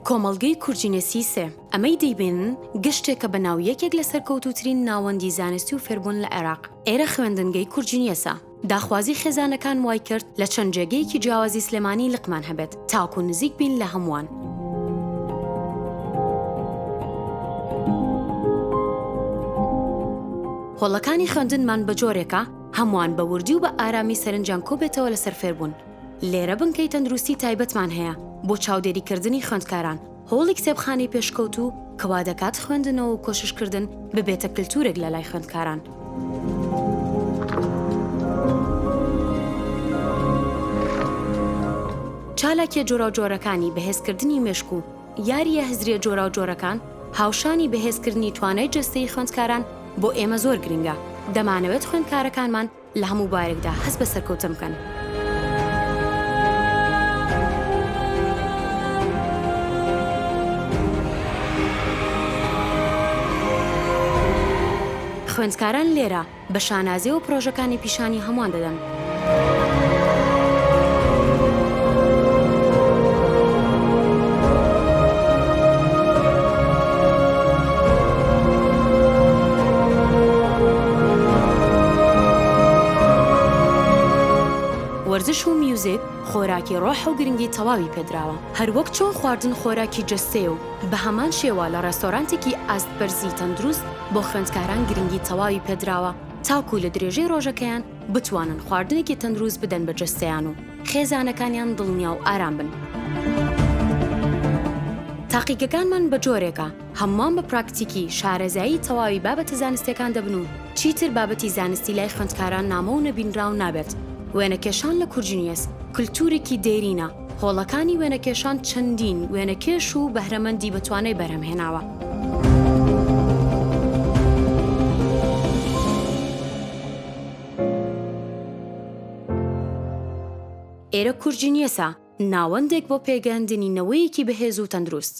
کۆمەڵگەی کورجینەسی سێ ئەمەی دەیبێنن گەشتێکە بەناو یەکێک لە سەرکەوتوترین ناوەندی زانستی و فێربوون لە عێراق. ئێرە خوێندنگەی کورجینیەسە. داخوازی خێزانەکان وای کرد لە چەند جێگەیەکی جیاوازی سلێمانی لقمان هەبێت تاکو نزیک بین لە هەمووان. هۆڵەکانی خوێندنمان بە جۆرێکە هەمووان بە وردی و بە ئارامی سەرنجام کۆبێتەوە لەسەر فێربوون. لێرە بنکەی تەندروستی تایبەتمان هەیە بۆ چاودێریکردنی خوێندکاران، هۆڵی کتێبخانەی پێشکەوت و کەوا دەکات خوێندنەوە و کۆششکردن ببێتە کللتورێک لە لای خوێندکاران. چالاکیە جۆرە و جۆرەکانی بەهێزکردنی مێشک و یاریە هزریە جۆرە و جۆرەکان هاوشانی بەهێزکردنی توانای جەستەی خوێندکاران بۆ ئێمە زۆر گرنگە. دەمانەوێت خوێندکارەکانمان لە هەموو بارێکدا هەست بە سەرکەوتن بکەن. خوێندکاران لێرە بە شانازی و پرۆژەکانی پیشانی هەمووان دەدەن. وەرزش و میوزیک خۆراکی ڕۆح و گرنگی تەواوی پێدراوە. هەر وەک چۆن خواردن خۆراکی جەستەیە و بە هەمان شێوە لە ڕێستۆرانتێکی ئاستبەرزی تەندروست بۆ خوێندکاران گرنگی تەواوی پێدراوە تاکو لە درێژەی ڕۆژەکەیان بتوانن خواردنێکی تەندروست بدەن بە جەستەیان و خێزانەکانیان دڵنیا و ئارام بن. تاقیگەکانمان بە جۆرێکە هەمووان بە پراکتیکی شارەزایی تەواوی بابەتە زانستیەکان دەبن و چیتر بابەتی زانستی لای خوێندکاران نامە و نەبینراو نابێت. وێنەکێشان لە کورجینیەس کللتورێکی دێرینە. هۆڵەکانی وێنەکێشان چەندین وێنەکێش و بەهرەمەندی بەتوانای بەرهەمهێناوە. ئێرە کورجینیەسە ناوەندێک بۆ پێگەاندنی نەوەیەکی بەهێز و تەندروست.